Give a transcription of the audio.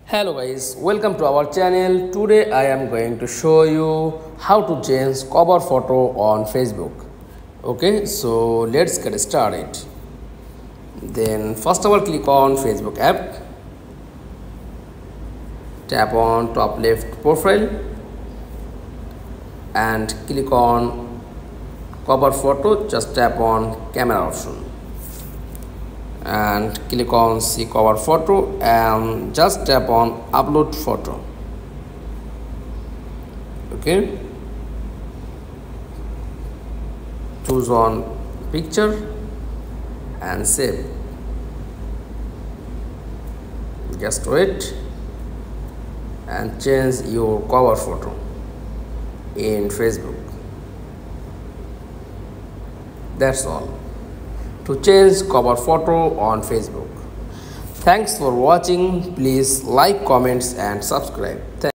Hello guys, welcome to our channel. Today I am going to show you how to change cover photo on Facebook. Okay, so let's get started. Then first of all, click on Facebook app. Tap on top left profile and click on cover photo. Just tap on camera option and click on see cover photo and just tap on upload photo. Okay, choose on picture and save. Just wait and change your cover photo in Facebook. That's all to change cover photo on Facebook. Thanks for watching. Please like, comments and subscribe.